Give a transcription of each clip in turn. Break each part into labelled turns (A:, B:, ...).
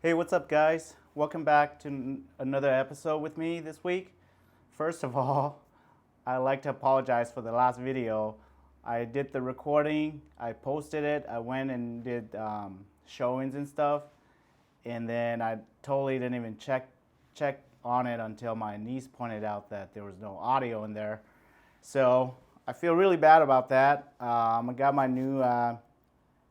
A: Hey, what's up, guys? Welcome back to another episode with me this week. First of all, I'd like to apologize for the last video. I did the recording, I posted it, I went and did showings and stuff, and then I totally didn't even check on it until my niece pointed out that there was no audio in there. So I feel really bad about that. I got my new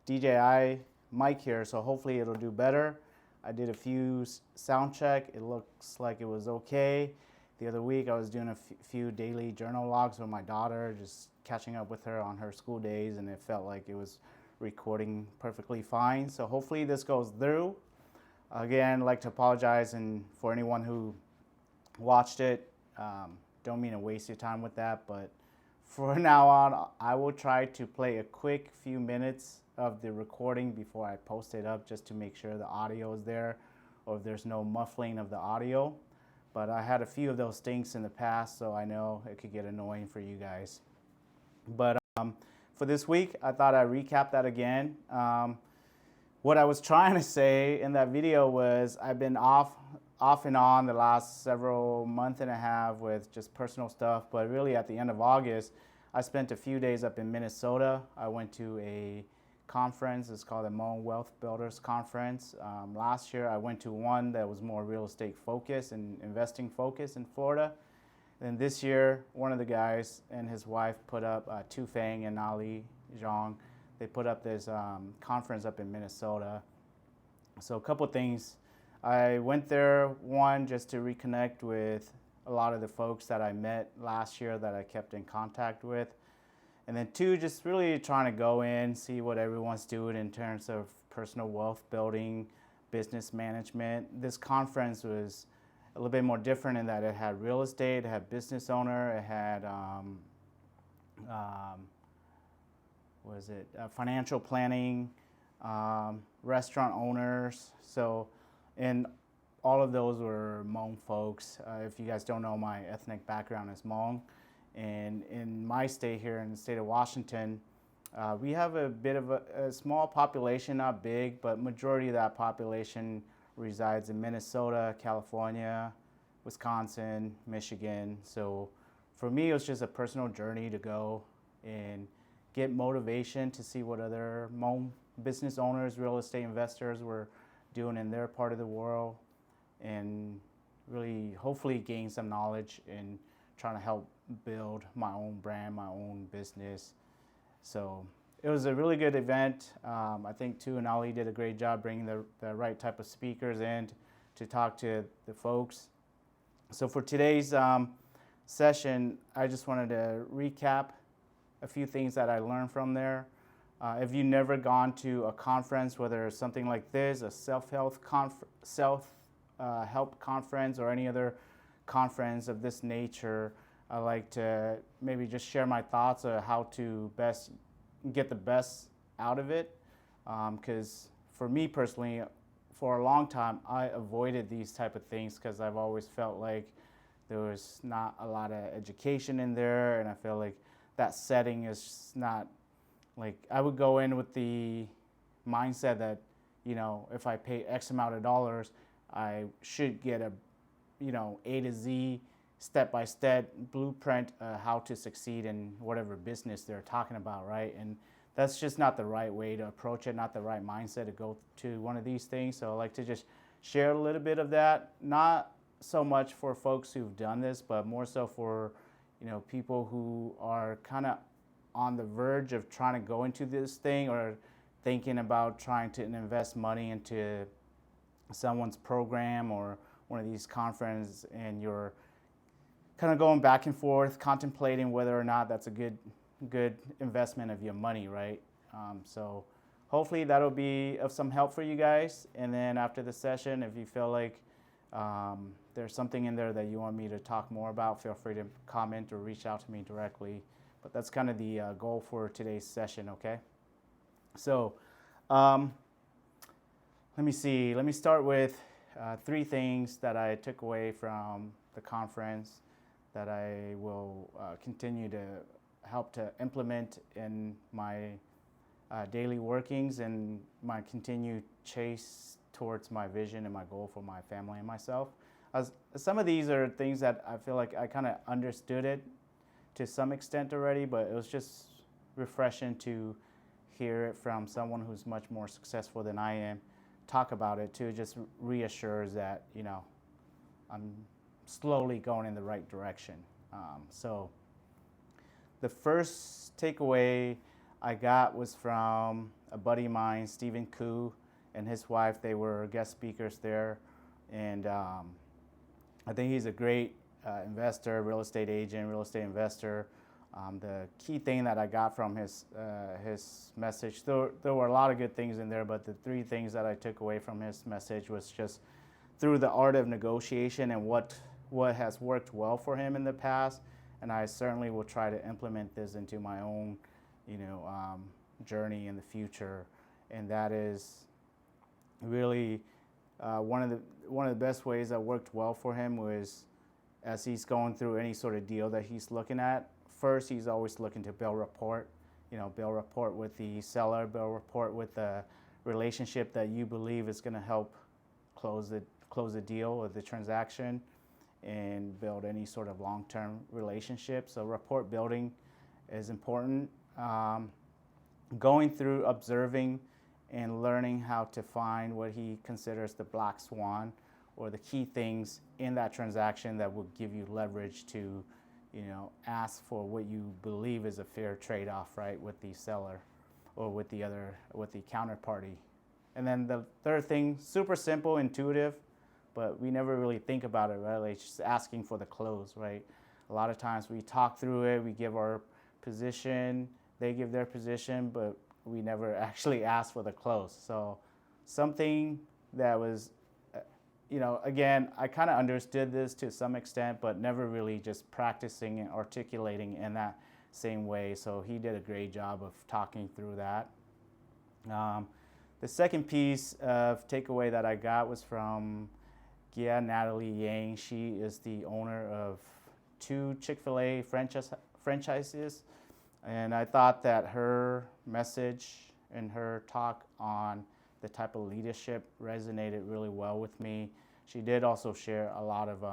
A: DJI mic here, so hopefully it'll do better. I did a few sound check. It looks like it was okay. The other week I was doing a few daily journal logs with my daughter, just catching up with her on her school days, and it felt like it was recording perfectly fine. So hopefully this goes through. Again, I'd like to apologize and for anyone who watched it. Don't mean to waste your time with that, but for now on, I will try to play a quick few minutes of the recording before I post it up just to make sure the audio is there or if there's no muffling of the audio. But I had a few of those stinks in the past, so I know it could get annoying for you guys. But for this week, I thought I'd recap that again. What I was trying to say in that video was I've been off and on the last several month and a half with just personal stuff, but really at the end of August, I spent a few days up in Minnesota. I went to a conference. It's called the Hmong Wealth Builders Conference. Last year, I went to one that was more real estate focused and investing focused in Florida. And this year, one of the guys and his wife put up, Tu Feng and Ali Zhang, they put up this conference up in Minnesota. So a couple things. I went there, one, just to reconnect with a lot of the folks that I met last year that I kept in contact with. And then two, just really trying to go in, see what everyone's doing in terms of personal wealth building, business management. This conference was a little bit more different in that it had real estate, it had business owner, it had financial planning, restaurant owners. So, and all of those were Hmong folks. If you guys don't know, my ethnic background is Hmong. And in my state here in the state of Washington, we have a bit of a small population, not big, but majority of that population resides in Minnesota, California, Wisconsin, Michigan. So for me, it was just a personal journey to go and get motivation to see what other Hmong business owners, real estate investors were doing in their part of the world, and really hopefully gain some knowledge in trying to help build my own brand, my own business. So it was a really good event. I think Tu and Ali did a great job bringing the right type of speakers in to talk to the folks. So for today's session, I just wanted to recap a few things that I learned from there. If you've never gone to a conference, whether it's something like this, a self-help conference, or any other conference of this nature, I like to maybe just share my thoughts on how to best get the best out of it. Because for me personally, for a long time, I avoided these type of things because I've always felt like there was not a lot of education in there, and I feel like that setting is not, like, I would go in with the mindset that, you know, if I pay X amount of dollars, I should get a, you know, A to Z, step-by-step blueprint how to succeed in whatever business they're talking about, right? And that's just not the right way to approach it, not the right mindset to go to one of these things. So I like to just share a little bit of that, not so much for folks who've done this, but more so for, you know, people who are kind of on the verge of trying to go into this thing or thinking about trying to invest money into someone's program or one of these conferences, and you're kind of going back and forth contemplating whether or not that's a good investment of your money, right? So hopefully that'll be of some help for you guys. And then after the session, if you feel like there's something in there that you want me to talk more about, feel free to comment or reach out to me directly. But that's kind of the goal for today's session, okay? So let me see. Let me start with three things that I took away from the conference that I will continue to help to implement in my daily workings and my continued chase towards my vision and my goal for my family and myself. Some of these are things that I feel like I kind of understood it to some extent already, but it was just refreshing to hear it from someone who's much more successful than I am talk about it too. Just reassures that, you know, I'm slowly going in the right direction. So the first takeaway I got was from a buddy of mine, Stephen Koo, and his wife. They were guest speakers there, and I think he's a great investor, real estate agent, real estate investor. The key thing that I got from his message, there were a lot of good things in there, but the three things that I took away from his message was just through the art of negotiation and what has worked well for him in the past, and I certainly will try to implement this into my own, journey in the future. And that is really one of the best ways that worked well for him was as he's going through any sort of deal that he's looking at. First, he's always looking to build rapport, build rapport with the seller, build rapport with the relationship that you believe is going to help close the deal or the transaction, and build any sort of long-term relationship. So rapport building is important. Going through observing and learning how to find what he considers the black swan or the key things in that transaction that will give you leverage to, ask for what you believe is a fair trade-off, right, with the seller or with the counterparty. And then the third thing, super simple, intuitive, but we never really think about it, right? Like just asking for the close, right? A lot of times we talk through it, we give our position, they give their position, but we never actually ask for the close. So something that was, again, I kind of understood this to some extent, but never really just practicing and articulating in that same way. So he did a great job of talking through that. The second piece of takeaway that I got was from Natalie Yang. She is the owner of 2 Chick-fil-A franchises. And I thought that her message and her talk on the type of leadership resonated really well with me. She did also share a lot of,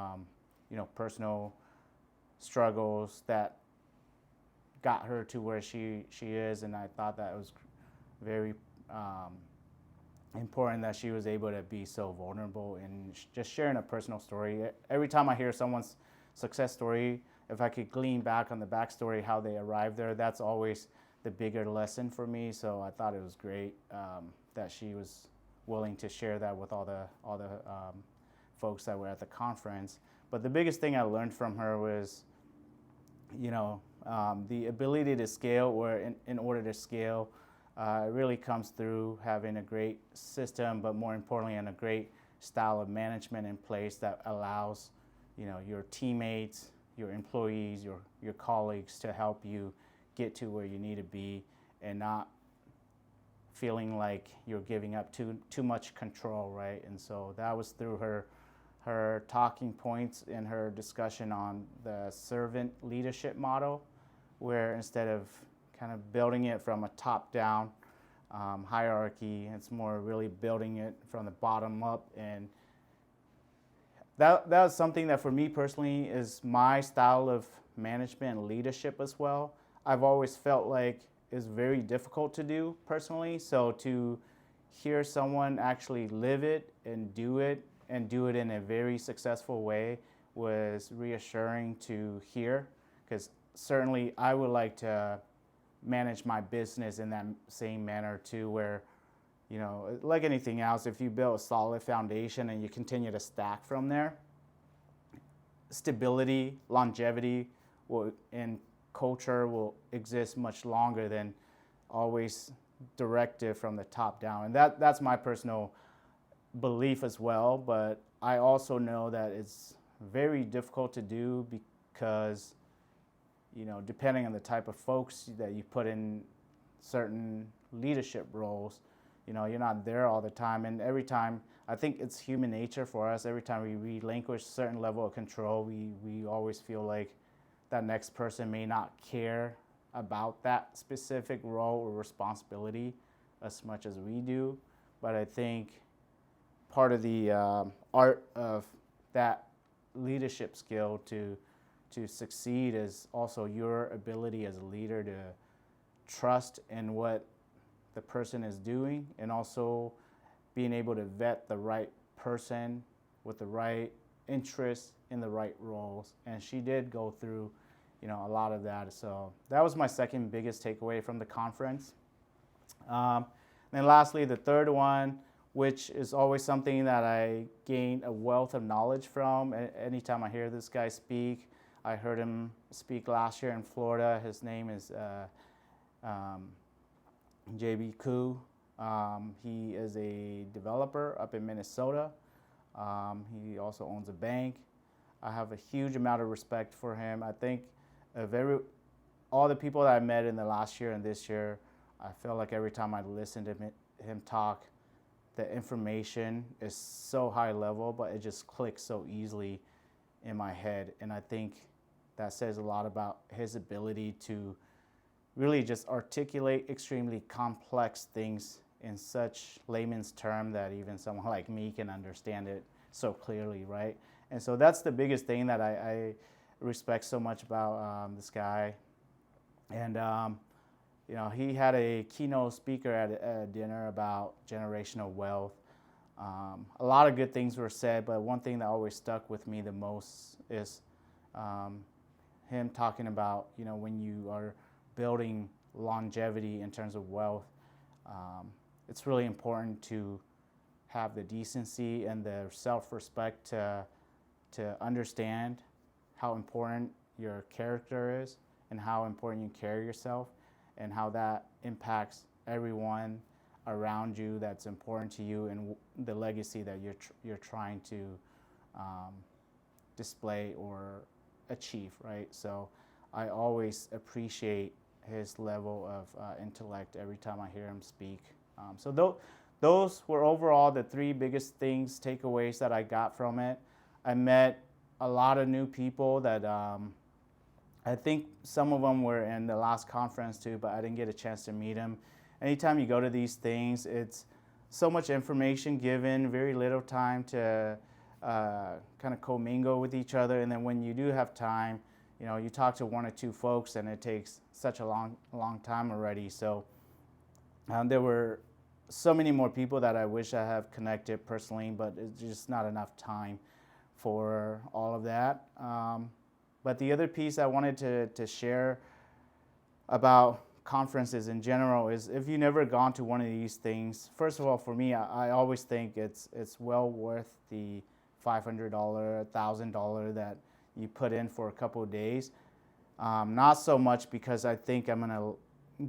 A: personal struggles that got her to where she is, and I thought that was very important that she was able to be so vulnerable and just sharing a personal story. Every time I hear someone's success story, if I could glean back on the backstory, how they arrived there, that's always the bigger lesson for me. So I thought it was great that she was willing to share that with all the folks that were at the conference. But the biggest thing I learned from her was, the ability to scale, or in order to scale, it really comes through having a great system, but more importantly, and a great style of management in place that allows, your teammates, your employees, your colleagues to help you get to where you need to be, and not feeling like you're giving up too much control, right? And so that was through her talking points in her discussion on the servant leadership model, where instead of kind of building it from a top-down hierarchy, it's more really building it from the bottom up. And that was something that for me personally is my style of management and leadership as well. I've always felt like it's very difficult to do personally. So to hear someone actually live it and do it in a very successful way was reassuring to hear, because certainly I would like to manage my business in that same manner too, where, like anything else, if you build a solid foundation and you continue to stack from there, stability, longevity and culture will exist much longer than always directive from the top down. And that's my personal belief as well, but I also know that it's very difficult to do because, depending on the type of folks that you put in certain leadership roles, you're not there all the time. And every time, I think it's human nature for us, every time we relinquish a certain level of control, we always feel like that next person may not care about that specific role or responsibility as much as we do. But I think part of the art of that leadership skill to succeed is also your ability as a leader to trust in what the person is doing, and also being able to vet the right person with the right interests in the right roles. And she did go through, a lot of that. So that was my second biggest takeaway from the conference. Then lastly, the third one, which is always something that I gain a wealth of knowledge from. Anytime I hear this guy speak, I heard him speak last year in Florida. His name is JB Koo. He is a developer up in Minnesota. He also owns a bank. I have a huge amount of respect for him. I think all the people that I met in the last year and this year, I feel like every time I listen to him talk, the information is so high level, but it just clicks so easily in my head. And I think that says a lot about his ability to really just articulate extremely complex things in such layman's term that even someone like me can understand it so clearly, right? And so that's the biggest thing that I respect so much about this guy. And he had a keynote speaker at a dinner about generational wealth. A lot of good things were said, but one thing that always stuck with me the most is him talking about, when you are building longevity in terms of wealth, it's really important to have the decency and the self-respect to understand how important your character is and how important you carry yourself, and how that impacts everyone around you that's important to you, and the legacy that you're trying to display or achieve, right? So I always appreciate his level of intellect every time I hear him speak. So those were overall the three biggest takeaways that I got from it. I met a lot of new people that I think some of them were in the last conference too, but I didn't get a chance to meet them. Anytime you go to these things, it's so much information given, very little time to kind of commingle with each other. And then when you do have time, you talk to one or two folks, and it takes such a long time already. So there were so many more people that I wish I have connected personally, but it's just not enough time for all of that. But the other piece I wanted to share about conferences in general is, if you've never gone to one of these things, first of all, for me, I always think it's well worth the $500, $1,000 that you put in for a couple of days. Not so much because I think I'm going to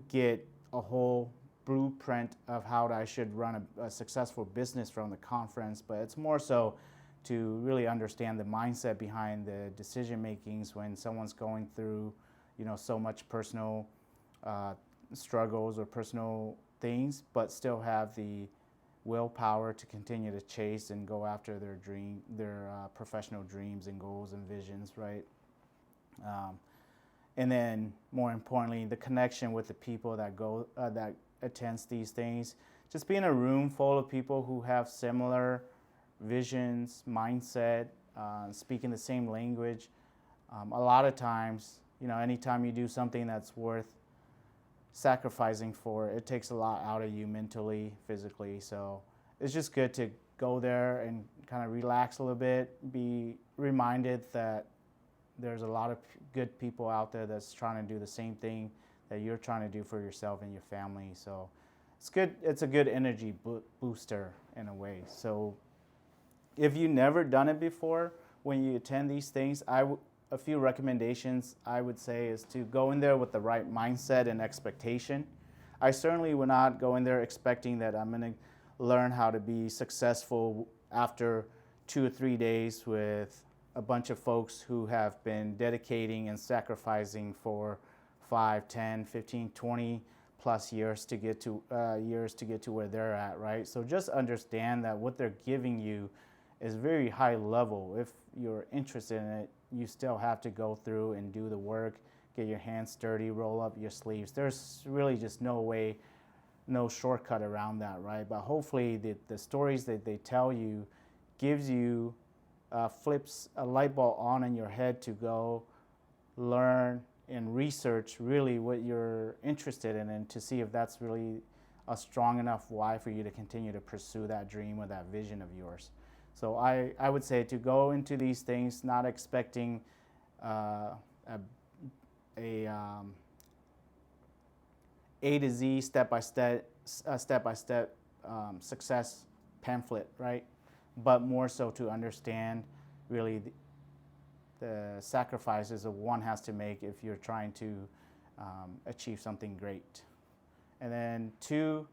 A: get a whole blueprint of how I should run a successful business from the conference, but it's more so to really understand the mindset behind the decision makings when someone's going through, so much personal struggles or personal things, but still have the willpower to continue to chase and go after their professional dreams and goals and visions, right? And then, more importantly, the connection with the people that attends these things. Just be in a room full of people who have similar visions, mindset, speaking the same language. A lot of times, anytime you do something that's worth sacrificing for, it takes a lot out of you mentally, physically. So it's just good to go there and kind of relax a little bit, be reminded that there's a lot of good people out there that's trying to do the same thing that you're trying to do for yourself and your family. So it's good. It's a good energy booster in a way. So if you've never done it before, when you attend these things, a few recommendations I would say is to go in there with the right mindset and expectation. I certainly would not go in there expecting that I'm going to learn how to be successful after 2 or 3 days with a bunch of folks who have been dedicating and sacrificing for 5, 10, 15, 20 plus years to get to where they're at, right? So just understand that what they're giving you is very high level. If you're interested in it, you still have to go through and do the work, get your hands dirty, roll up your sleeves. There's really just no way no shortcut around that, right? But hopefully the stories that they tell you gives you, flips a light bulb on in your head to go learn and research really what you're interested in, and to see if that's really a strong enough why for you to continue to pursue that dream or that vision of yours. So I would say to go into these things not expecting a A to Z step by step success pamphlet, right? But more so to understand really the sacrifices that one has to make if you're trying to achieve something great. And then two,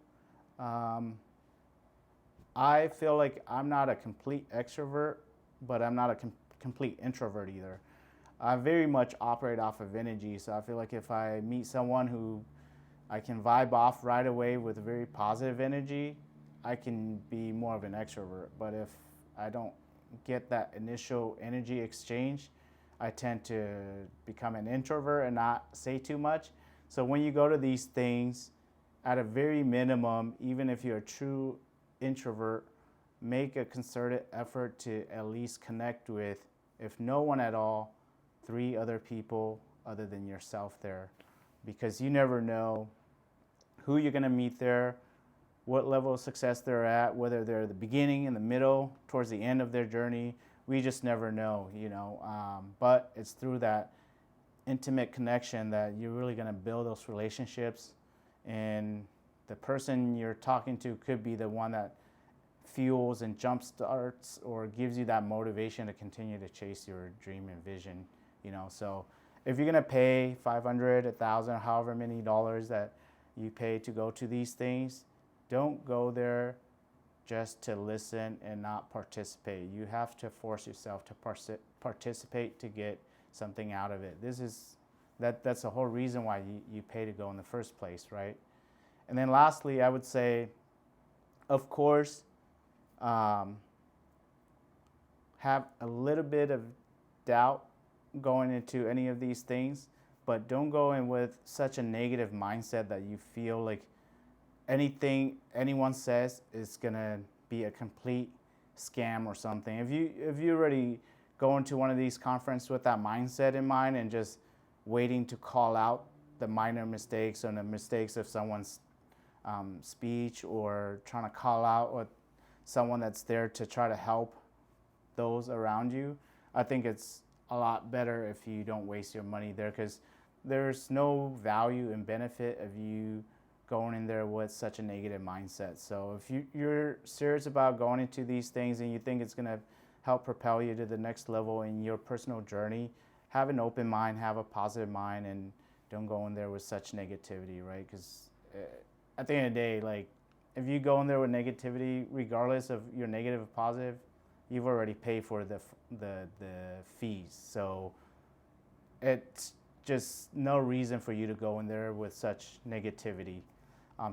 A: I feel like I'm not a complete extrovert, but I'm not a complete introvert either. I very much operate off of energy, so I feel like if I meet someone who I can vibe off right away with very positive energy, I can be more of an extrovert. But if I don't get that initial energy exchange, I tend to become an introvert and not say too much. So when you go to these things, at a very minimum, even if you're a true introvert, make a concerted effort to at least connect with, if no one at all, 3 other people other than yourself there. Because you never know who you're going to meet there, what level of success they're at, whether they're at the beginning, in the middle, towards the end of their journey. We just never know, you know. But it's through that intimate connection that you're really going to build those relationships. And the person you're talking to could be the one that fuels and jumpstarts or gives you that motivation to continue to chase your dream and vision, you know. So if you're going to pay $500, $1,000, however many dollars that you pay to go to these things, don't go there just to listen and not participate. You have to force yourself to participate to get something out of it. That's the whole reason why you pay to go in the first place, right? And then lastly, I would say, of course, have a little bit of doubt going into any of these things, but don't go in with such a negative mindset that you feel like anything anyone says is gonna be a complete scam or something. If you already go into one of these conferences with that mindset in mind and just waiting to call out the minor mistakes or the mistakes of someone's speech, or trying to call out or someone that's there to try to help those around you, I think it's a lot better if you don't waste your money there, because there's no value and benefit of you going in there with such a negative mindset. So if you're serious about going into these things and you think it's going to help propel you to the next level in your personal journey, have an open mind, have a positive mind, and don't go in there with such negativity, right? Because at the end of the day, like, if you go in there with negativity, regardless of your negative or positive, you've already paid for the fees. So it's just no reason for you to go in there with such negativity.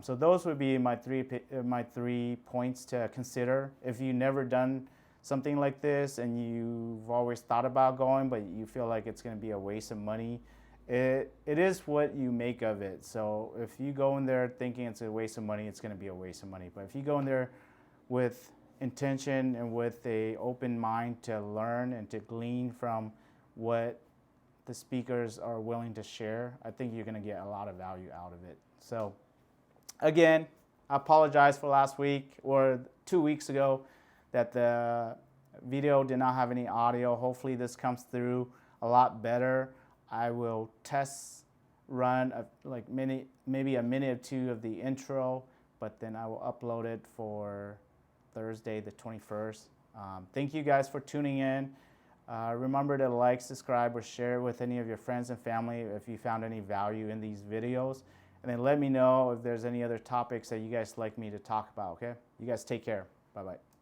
A: So those would be my three points to consider. If you've never done something like this and you've always thought about going, but you feel like it's going to be a waste of money, it is what you make of it. So if you go in there thinking it's a waste of money, it's going to be a waste of money. But if you go in there with intention and with a open mind to learn and to glean from what the speakers are willing to share, I think you're going to get a lot of value out of it. So again, I apologize for last week or 2 weeks ago that the video did not have any audio. Hopefully this comes through a lot better. I will test run maybe a minute or two of the intro, but then I will upload it for Thursday the 21st. Thank you guys for tuning in. Remember to like, subscribe, or share with any of your friends and family if you found any value in these videos. And then let me know if there's any other topics that you guys like me to talk about, okay? You guys take care. Bye-bye.